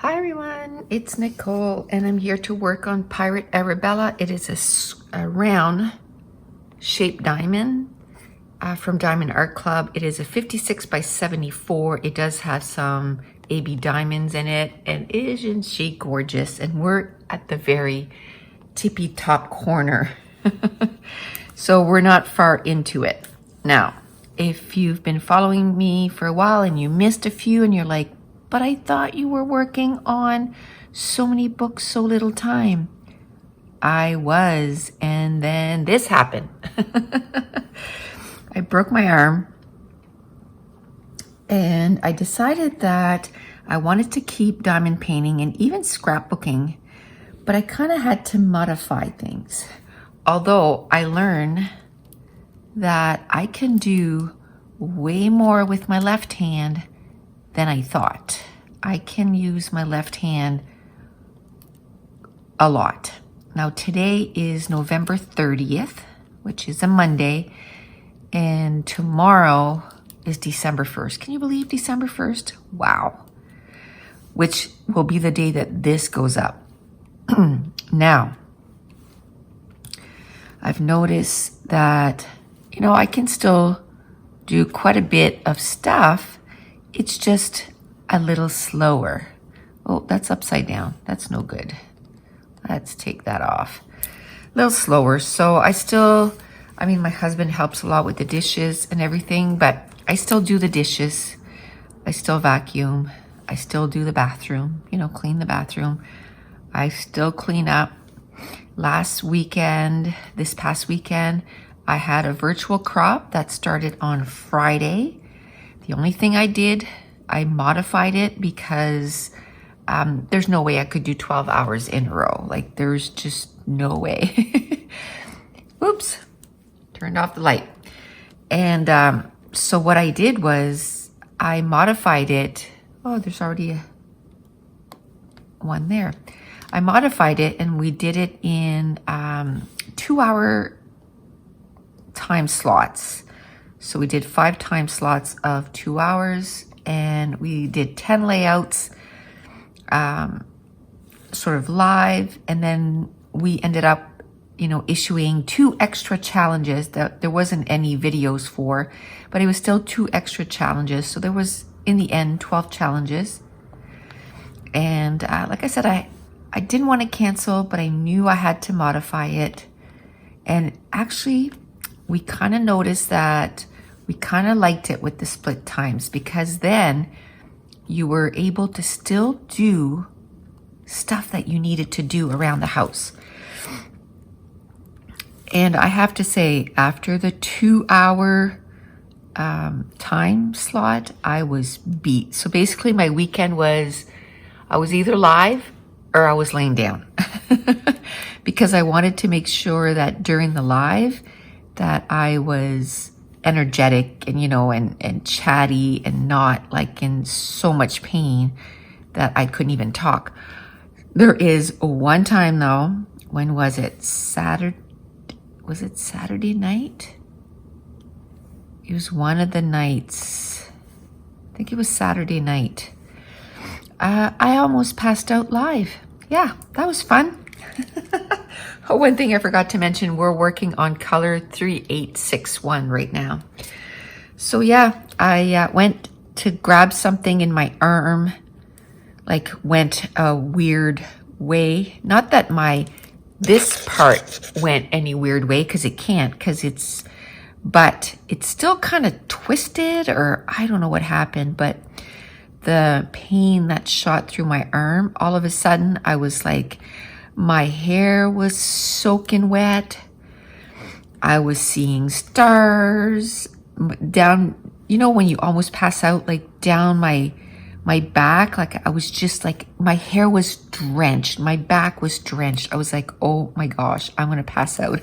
Hi everyone, it's Nicole and I'm here to work on Pirate Arabella. It is a round shaped diamond from Diamond Art Club. It is a 56 by 74. It does have some AB diamonds in it, and isn't she gorgeous? And we're at the very tippy top corner. So we're not far into it. Now, if you've been following me for a while and you missed a few and you're like, but I thought you were working on so many books, so little time. I was, and then this happened. I broke my arm and I decided that I wanted to keep diamond painting and even scrapbooking, but I kind of had to modify things. Although I learned that I can do way more with my left hand than I thought. I can use my left hand a lot. Now today is November 30th, which is a Monday, and tomorrow is December 1st. Can you believe December 1st? Wow. Which will be the day that this goes up. Now, I've noticed that, I can still do quite a bit of stuff. It's just a little slower. Oh, that's upside down. That's no good. Let's take that off. A little slower. So my husband helps a lot with the dishes and everything, but I still do the dishes. I still vacuum. I still do the bathroom, clean the bathroom. I still clean up. This past weekend, I had a virtual crop that started on Friday. The only thing I did, I modified it because there's no way I could do 12 hours in a row. Like, there's just no way. Oops, turned off the light. And so what I did was I modified it. Oh, there's already one there. I modified it and we did it in 2-hour time slots. So we did 5 time slots of 2 hours and we did 10 layouts, sort of live. And then we ended up, issuing 2 extra challenges that there wasn't any videos for, but it was still 2 extra challenges. So there was, in the end, 12 challenges. And like I said, I didn't want to cancel, but I knew I had to modify it. And actually, we kind of noticed that we kind of liked it with the split times, because then you were able to still do stuff that you needed to do around the house. And I have to say, after the 2-hour time slot, I was beat. So basically my weekend was, I was either live or I was laying down because I wanted to make sure that during the live that I was energetic and, and chatty and not like in so much pain that I couldn't even talk. There is one time though, when was it? Was it Saturday night? It was one of the nights. I think it was Saturday night. I almost passed out live. Yeah, that was fun. Oh, one thing I forgot to mention, we're working on color 3861 right now. So yeah, I went to grab something in my arm, went a weird way. Not that this part went any weird way, because it can't, but it's still kind of twisted, or I don't know what happened, but the pain that shot through my arm, all of a sudden I was like, my hair was soaking wet. I was seeing stars down, when you almost pass out, like down my back. Like I was just like, my hair was drenched. My back was drenched. I was like, oh my gosh, I'm going to pass out.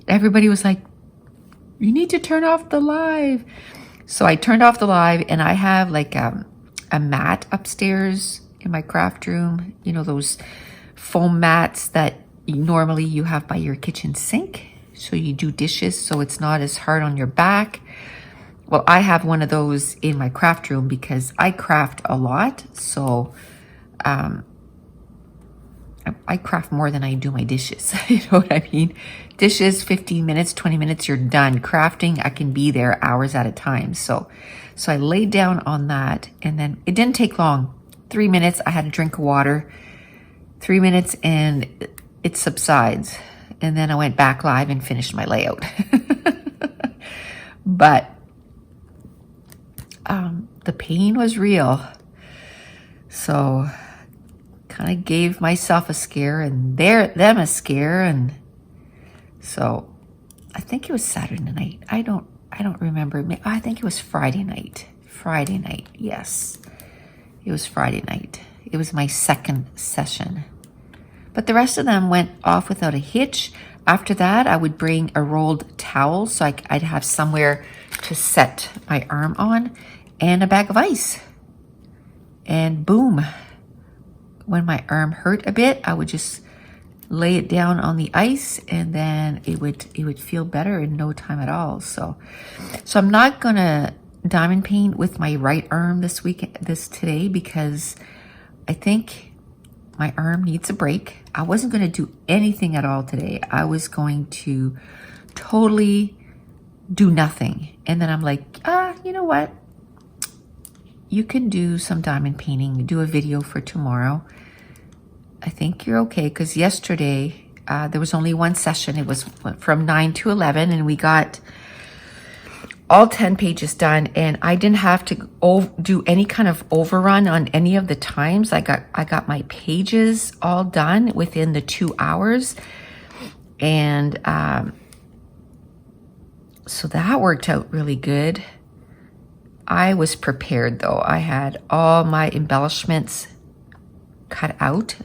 Everybody was like, you need to turn off the live. So I turned off the live, and I have like a mat upstairs in my craft room. Those foam mats that normally you have by your kitchen sink. So you do dishes, so it's not as hard on your back. Well, I have one of those in my craft room because I craft a lot. So I craft more than I do my dishes. You know what I mean? Dishes, 15 minutes, 20 minutes, you're done. Crafting, I can be there hours at a time. So I laid down on that, and then it didn't take long. 3 minutes, I had a drink of water. 3 minutes and it subsides. And then I went back live and finished my layout. But the pain was real. So kind of gave myself a scare and them a scare. And so I think it was Saturday night. I don't remember. I think it was Friday night. Friday night. Yes. It was Friday night. It was my second session. But the rest of them went off without a hitch. After that, I would bring a rolled towel so I'd have somewhere to set my arm on, and a bag of ice. And boom, when my arm hurt a bit, I would just lay it down on the ice, and then it would feel better in no time at all. So I'm not gonna diamond paint with my right arm today, because I think my arm needs a break. I wasn't going to do anything at all today. I was going to totally do nothing. And then I'm like, you know what? You can do some diamond painting, do a video for tomorrow. I think you're okay, because yesterday there was only one session. It was from 9 to 11, and we got all 10 pages done, and I didn't have to do any kind of overrun on any of the times. I got my pages all done within the 2 hours, and so that worked out really good. I was prepared though. I had all my embellishments cut out,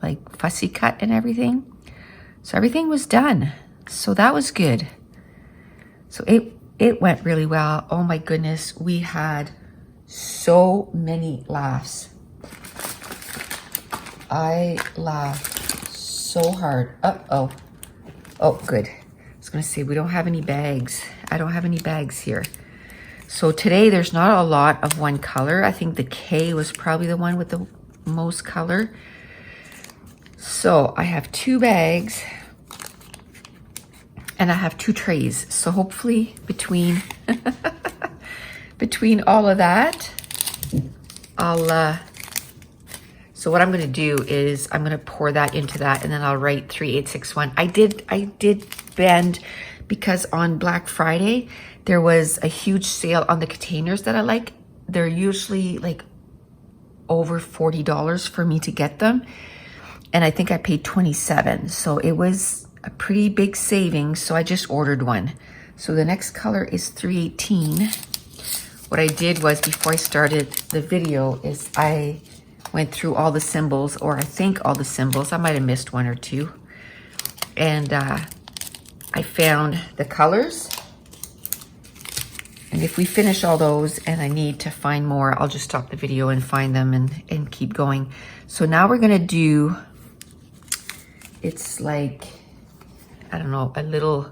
like fussy cut and everything. So everything was done. So that was good. So it went really well. Oh my goodness, we had so many laughs. I laughed so hard. Oh, good. I was gonna say, we don't have any bags. I don't have any bags here. So today there's not a lot of one color. I think the K was probably the one with the most color. So I have 2 bags. And I have 2 trays. So hopefully between all of that, so what I'm gonna do is I'm gonna pour that into that, and then I'll write 3861. I did bend, because on Black Friday, there was a huge sale on the containers that I like. They're usually like over $40 for me to get them. And I think I paid $27. So it was a pretty big savings, so I just ordered one. So the next color is 318. What I did was, before I started the video, is I went through all the symbols, or I think all the symbols. I might have missed 1 or 2. And I found the colors. And if we finish all those and I need to find more, I'll just stop the video and find them and keep going. So now we're gonna do, it's like, I don't know, a little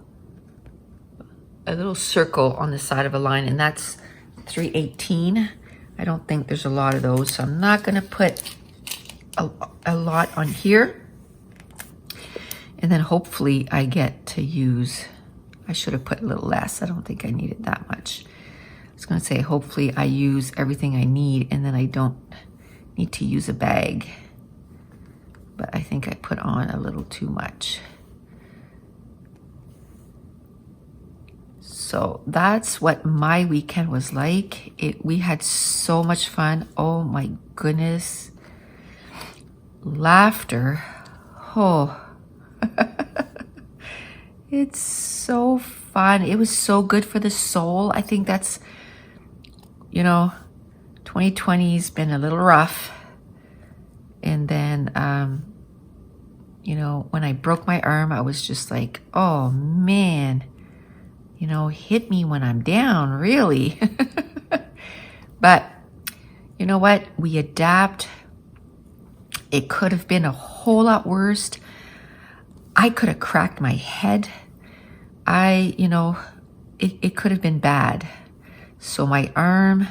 circle on the side of a line, and that's 318. I don't think there's a lot of those, so I'm not gonna put a lot on here. And then hopefully I get to use, I should have put a little less. I don't think I needed that much. I was gonna say, hopefully I use everything I need, and then I don't need to use a bag. But I think I put on a little too much. So that's what my weekend was like. We had so much fun. Oh my goodness. Laughter. Oh. It's so fun. It was so good for the soul. I think that's, 2020's been a little rough. And then, when I broke my arm, I was just like, oh man, hit me when I'm down, really. But you know what? We adapt. It could have been a whole lot worse. I could have cracked my head. It could have been bad. So my arm,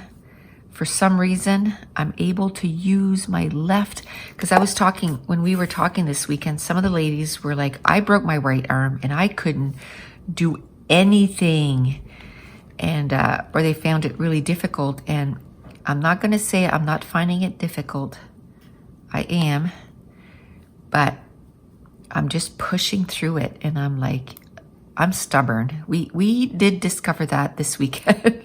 for some reason, I'm able to use my left, because when we were talking this weekend, some of the ladies were like, I broke my right arm and I couldn't do anything. And, or they found it really difficult. And I'm not going to say I'm not finding it difficult. I am, but I'm just pushing through it. And I'm like, I'm stubborn. We did discover that this weekend.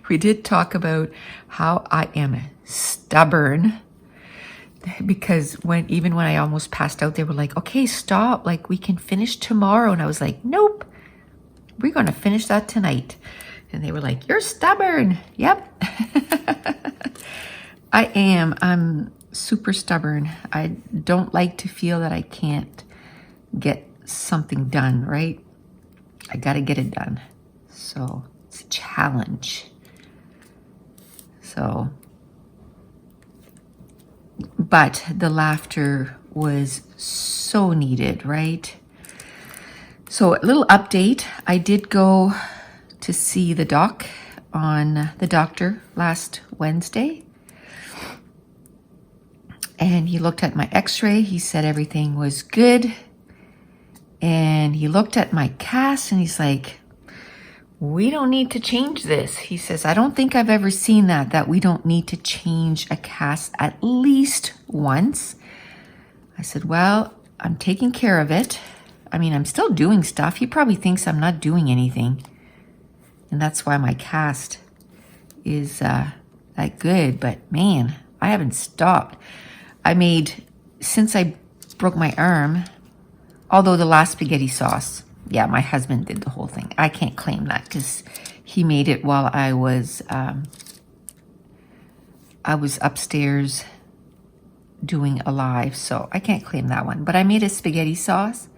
We did talk about how I am stubborn, because even when I almost passed out, they were like, okay, stop. Like, we can finish tomorrow. And I was like, nope, we're going to finish that tonight. And they were like, you're stubborn. Yep. I am. I'm super stubborn. I don't like to feel that I can't get something done, right? I got to get it done. So it's a challenge. So, but the laughter was so needed, right? So a little update. I did go to see the doctor last Wednesday. And he looked at my x-ray. He said everything was good. And he looked at my cast and he's like, we don't need to change this. He says, I don't think I've ever seen that we don't need to change a cast at least once. I said, well, I'm taking care of it. I mean, I'm still doing stuff. He probably thinks I'm not doing anything. And that's why my cast is that good. But man, I haven't stopped. Since I broke my arm, although the last spaghetti sauce, yeah, my husband did the whole thing. I can't claim that because he made it while I was upstairs doing a live, so I can't claim that one. But I made a spaghetti sauce,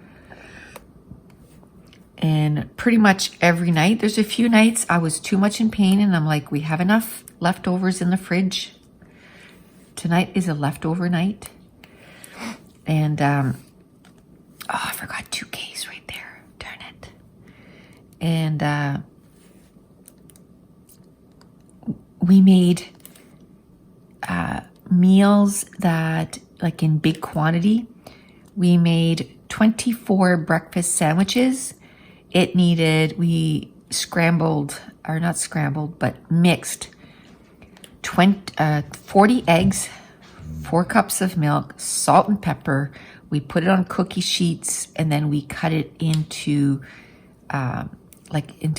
and pretty much every night, there's a few nights I was too much in pain, and I'm like, we have enough leftovers in the fridge. Tonight is a leftover night, and I forgot 2Ks right there. Darn it. And we made meals that, like, in big quantity. We made 24 breakfast sandwiches. We mixed 40 eggs, 4 cups of milk, salt and pepper. We put it on cookie sheets, and then we cut it into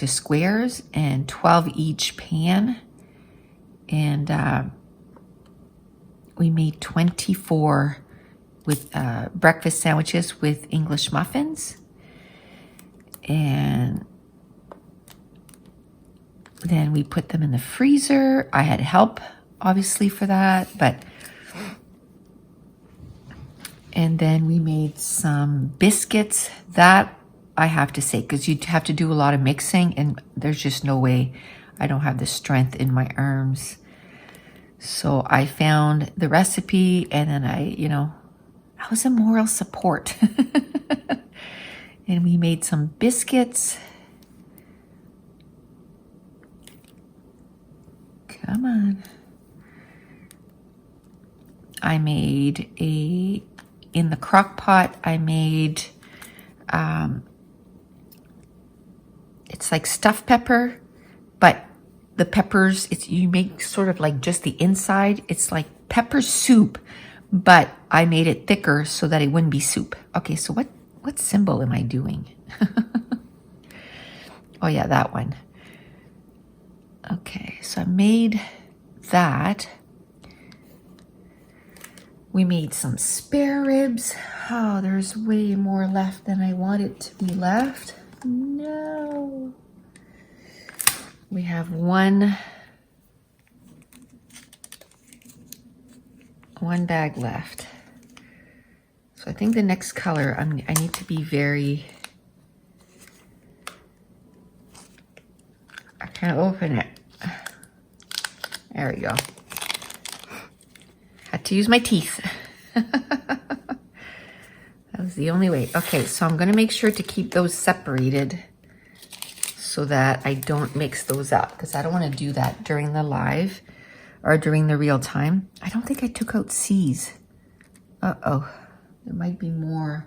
squares, and 12 each pan. And we made 24 with breakfast sandwiches with English muffins. And then we put them in the freezer. I had help, obviously, for that, and then we made some biscuits. That I have to say, because you'd have to do a lot of mixing, and there's just no way. I don't have the strength in my arms. So I found the recipe, and then I was a moral support. And we made some biscuits. Come on. I made in the crock pot, I made, it's like stuffed pepper, but the peppers, you make sort of like just the inside. It's like pepper soup, but I made it thicker so that it wouldn't be soup. Okay, so what symbol am I doing? Oh yeah, that one. Okay, so I made that. We made some spare ribs. Oh, there's way more left than I wanted to be left. No. We have one bag left. So I think the next color, I need to be very, I can't open it. There we go. Had to use my teeth. That was the only way. Okay, so I'm going to make sure to keep those separated so that I don't mix those up, because I don't want to do that during the live or during the real time. I don't think I took out C's. Uh-oh. There might be more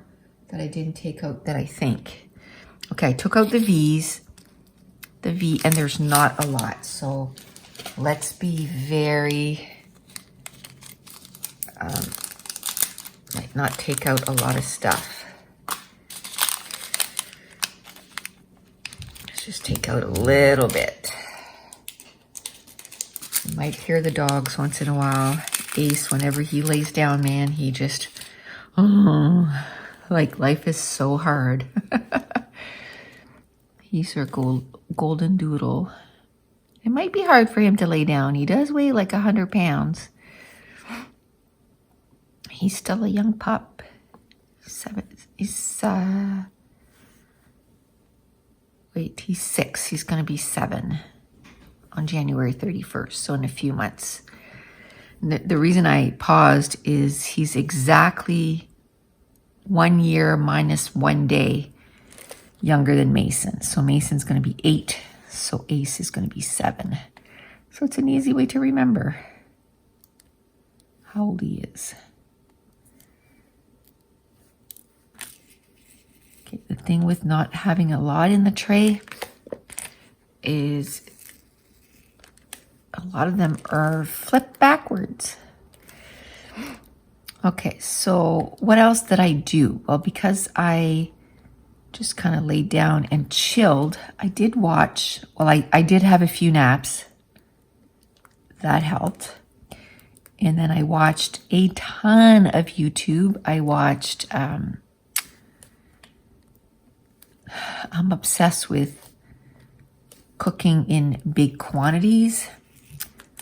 that I didn't take out that I think. Okay, I took out the V's. The V, and there's not a lot. So let's be very, might not take out a lot of stuff. Let's just take out a little bit. You might hear the dogs once in a while. Ace, whenever he lays down, man, he just, oh, like life is so hard. He's our golden doodle. It might be hard for him to lay down. He does weigh like 100 pounds. He's still a young pup. He's 6. He's going to be 7 on January 31st, so in a few months. The reason I paused is he's exactly 1 year minus 1 day younger than Mason. So Mason's going to be 8, so Ace is going to be 7. So it's an easy way to remember how old he is. Okay, the thing with not having a lot in the tray is a lot of them are flipped backwards. Okay, so what else did I do? Well, because I just kind of laid down and chilled, I did watch, well, I did have a few naps. That helped. And then I watched a ton of YouTube. I watched, I'm obsessed with cooking in big quantities.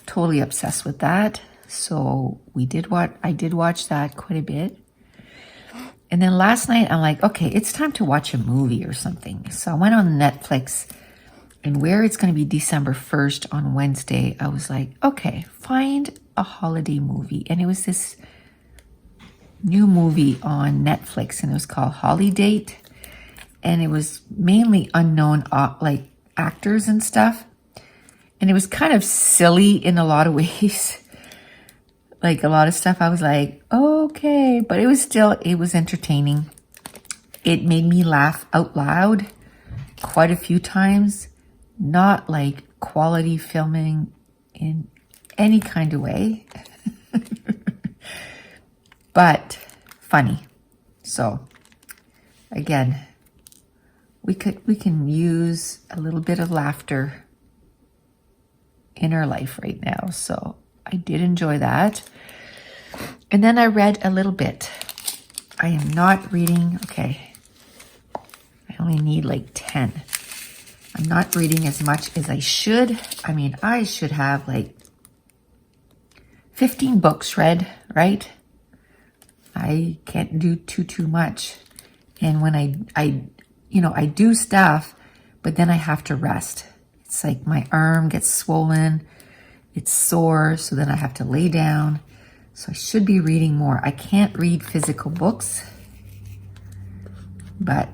Totally obsessed with that. So I did watch that quite a bit. And then last night I'm like, okay, it's time to watch a movie or something. So I went on Netflix, and where it's going to be December 1st on Wednesday, I was like, okay, find a holiday movie. And it was this new movie on Netflix, and it was called Holiday. And it was mainly unknown like actors and stuff. And it was kind of silly in a lot of ways. Like a lot of stuff, I was like, okay. But it was entertaining. It made me laugh out loud quite a few times. Not like quality filming in any kind of way. But funny. So, again, we can use a little bit of laughter in our life right now. So I did enjoy that. And then I read a little bit. I am not reading, okay. I only need like 10. I'm not reading as much as I should. I mean, I should have like 15 books read, right? I can't do too much. And when I do stuff, but then I have to rest. It's like my arm gets swollen, it's sore, so then I have to lay down. So I should be reading more. I can't read physical books, but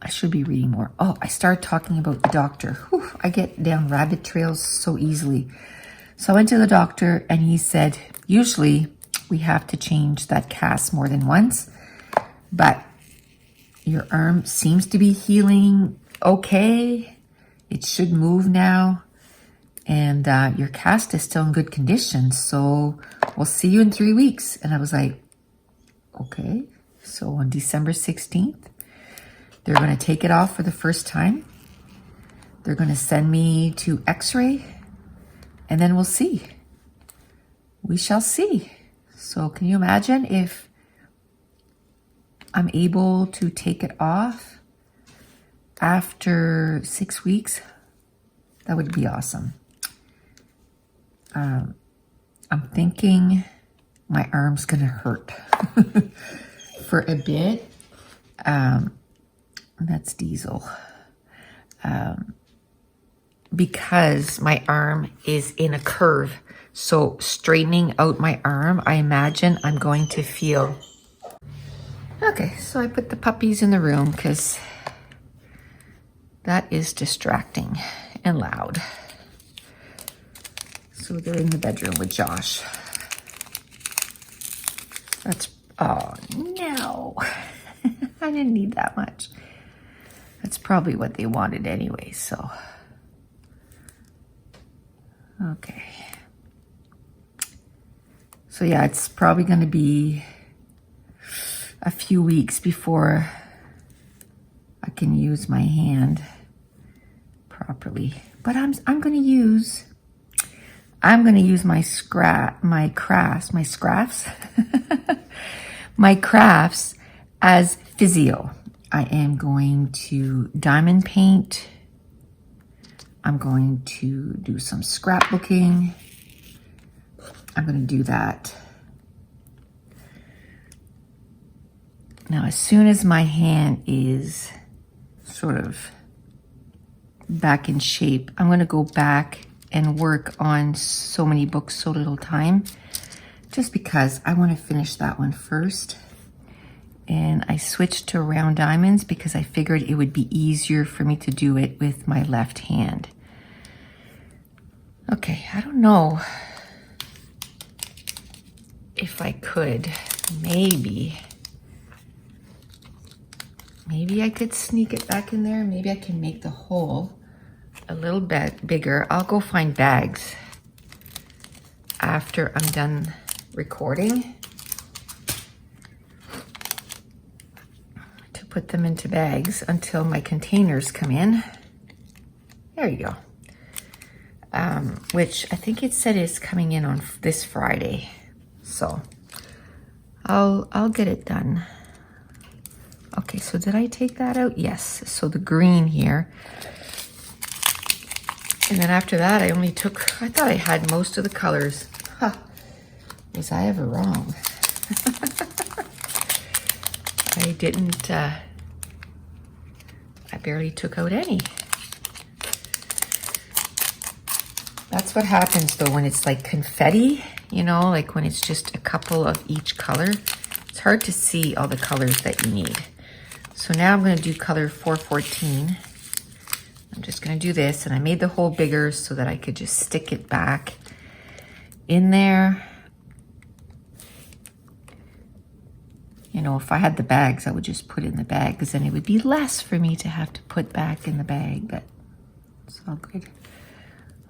I should be reading more. Oh, I started talking about the doctor. Whew, I get down rabbit trails so easily. So I went to the doctor, and he said, usually we have to change that cast more than once, but your arm seems to be healing okay. It should move now. And your cast is still in good condition. So we'll see you in 3 weeks. And I was like, okay. So on December 16th, they're going to take it off for the first time. They're going to send me to x-ray. And then we'll see. We shall see. So can you imagine if I'm able to take it off after 6 weeks? That would be awesome. I'm thinking my arm's gonna hurt for a bit. That's Diesel. Because my arm is in a curve. So straightening out my arm, I imagine I'm going to feel... Okay, so I put the puppies in the room because that is distracting and loud. So they're in the bedroom with Josh. That's, oh no, I didn't need that much. That's probably what they wanted anyway, so. Okay. So yeah, it's probably gonna be a few weeks before I can use my hand properly. But I'm gonna use my crafts my crafts as physio. I am going to diamond paint. I'm going to do some scrapbooking. I'm going to do that. Now, as soon as my hand is sort of back in shape, I'm going to go back and work on So Many Books, So Little Time, just because I want to finish that one first. And I switched to round diamonds because I figured it would be easier for me to do it with my left hand. Okay, I don't know if I could, maybe I could sneak it back in there. Maybe I can make the hole a little bit bigger. I'll go find bags after I'm done recording to put them into bags until my containers come in. There you go. Which I think it said is coming in on this Friday. So I'll get it done. Okay, so did I take that out? Yes, so the green here. And then after that, I thought I had most of the colors. Huh, was I ever wrong? I didn't, I barely took out any. That's what happens though when it's like confetti, you know, like when it's just a couple of each color. It's hard to see all the colors that you need. So now I'm going to do color 414. I'm just going to do this, and I made the hole bigger so that I could just stick it back in there. You know, if I had the bags, I would just put it in the bag because then it would be less for me to have to put back in the bag, but it's all good.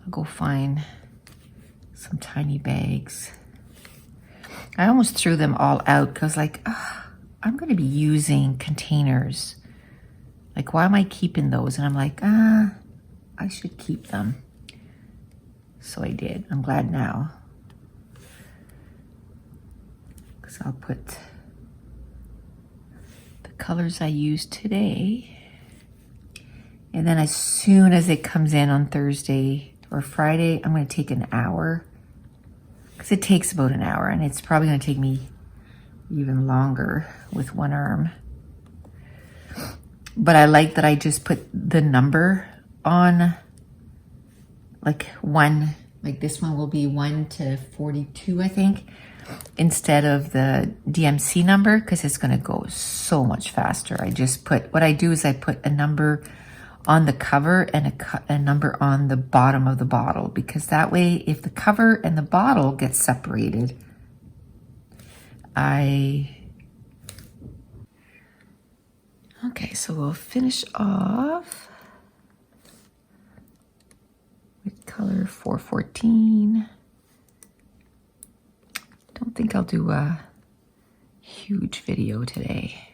I'll go find some tiny bags. I almost threw them all out because like, I'm going to be using containers. Like, why am I keeping those? And I'm like, I should keep them. So I did. I'm glad now. Because I'll put the colors I used today. And then as soon as it comes in on Thursday or Friday, I'm going to take an hour. Because it takes about an hour. And it's probably going to take me even longer with one arm. But I like that I just put the number on, like one, like this one will be 1 to 42, I think, instead of the DMC number, because it's going to go so much faster. I just put, what I do is I put a number on the cover and a number on the bottom of the bottle, because that way, if the cover and the bottle get separated, okay, so we'll finish off with color 414. Don't think I'll do a huge video today.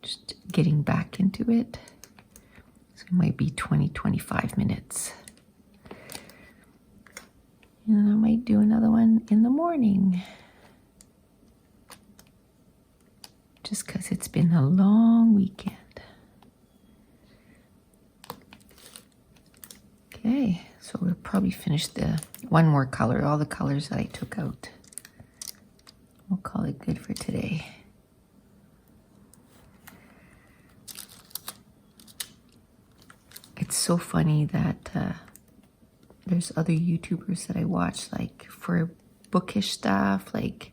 Just getting back into it. So it might be 20, 25 minutes. And I might do another one in the morning. Just because it's been a long weekend. Okay, so we'll probably finish the one more color, all the colors that I took out. We'll call it good for today. It's so funny that there's other YouTubers that I watch, like for bookish stuff, like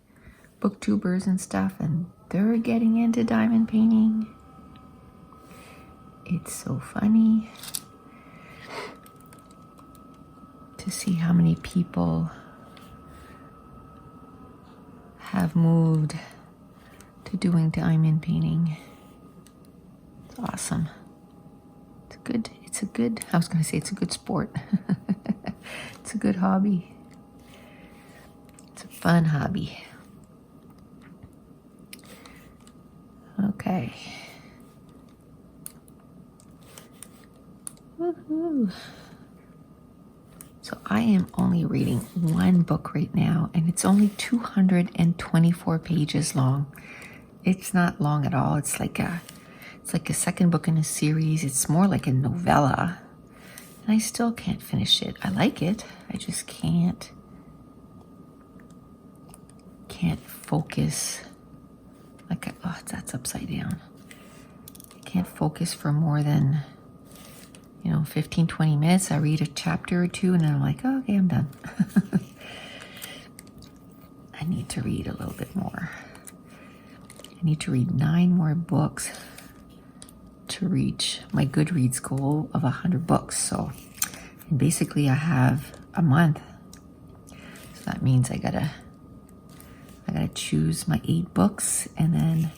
booktubers and stuff, and they're getting into diamond painting. It's so funny to see how many people have moved to doing diamond painting. It's awesome. It's a good, I was going to say it's a good sport. It's a good hobby. It's a fun hobby. Okay. Woohoo. So I am only reading one book right now, and it's only 224 pages long. It's not long at all. It's like a second book in a series. It's more like a novella. And I still can't finish it. I like it. I just can't focus. Oh, that's upside down. I can't focus for more than 15, 20 minutes. I read a chapter or two and then I'm like, oh, okay, I'm done. I need to read a little bit more. I need to read 9 more books to reach my Goodreads goal of 100 books. So, and basically I have a month. So that means I gotta choose my 8 books and then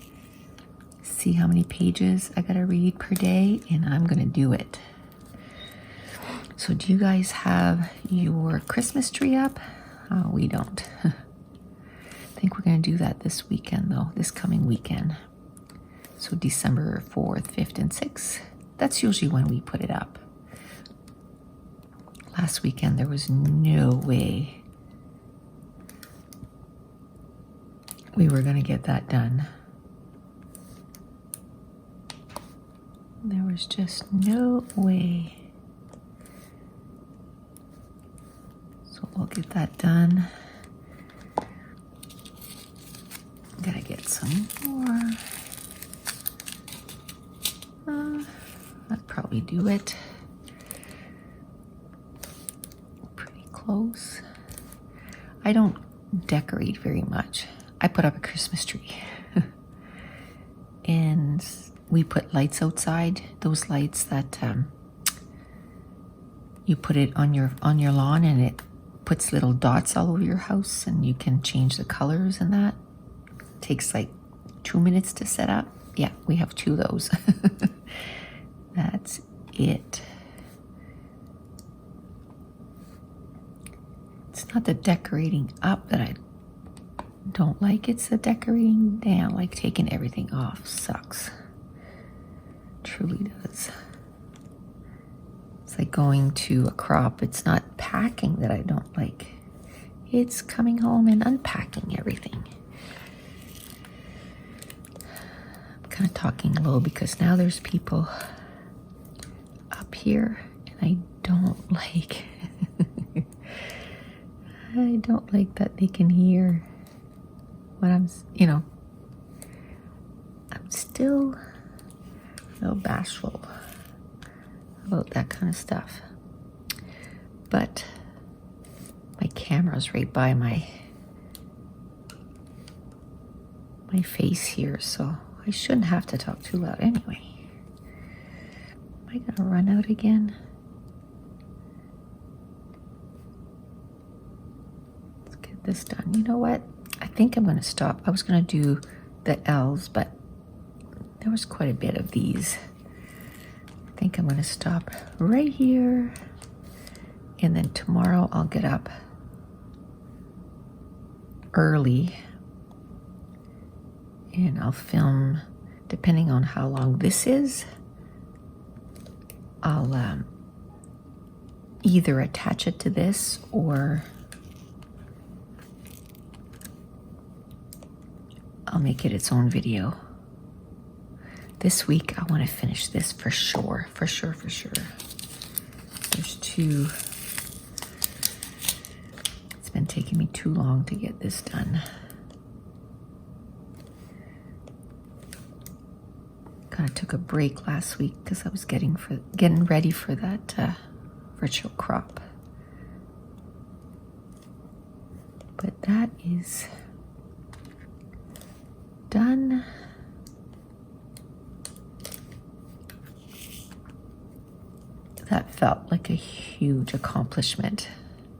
see how many pages I gotta read per day, and I'm gonna do it. So do you guys have your Christmas tree up? We don't. I think we're going to do that this weekend, though, this coming weekend. So December 4th, 5th, and 6th. That's usually when we put it up. Last weekend, there was no way we were going to get that done. There was just no way. We'll get that done. Gotta get some more. I'd probably do it. Pretty close. I don't decorate very much. I put up a Christmas tree. And we put lights outside. Those lights that you put it on your lawn, and it puts little dots all over your house, and you can change the colors, and that takes like 2 minutes to set up. Yeah, we have 2 of those. That's it. It's not the decorating up that I don't like, it's the decorating down. Like taking everything off sucks. Truly does. It's like going to a crop. It's not packing that I don't like. It's coming home and unpacking everything. I'm kind of talking low because now there's people up here and I don't like I don't like that they can hear what I'm still a little bashful about that kind of stuff. But my camera's right by my face here, so I shouldn't have to talk too loud anyway. Am I gonna run out again? Let's get this done. You know what? I think I'm gonna stop. I was gonna do the L's, but there was quite a bit of these. I think I'm gonna stop right here, and then tomorrow I'll get up early and I'll film, depending on how long this is. I'll either attach it to this or I'll make it its own video. This week, I want to finish this for sure. There's 2. It's been taking me too long to get this done. Kind of took a break last week because I was getting ready for that virtual crop. But that is done. That felt like a huge accomplishment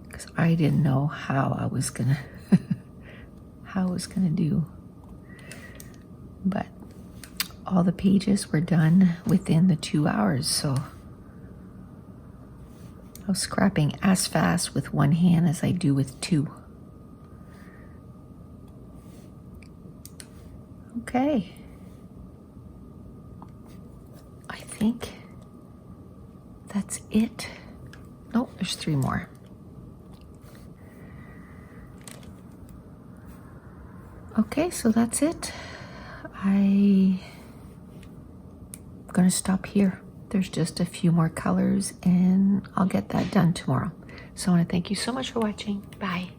because I didn't know how I was gonna do. But all the pages were done within the 2 hours, so I was scrapping as fast with one hand as I do with two. Okay. I think that's it. Nope, there's 3 more. Okay, so that's it. I'm gonna stop here. There's just a few more colors and I'll get that done tomorrow. So I want to thank you so much for watching. Bye.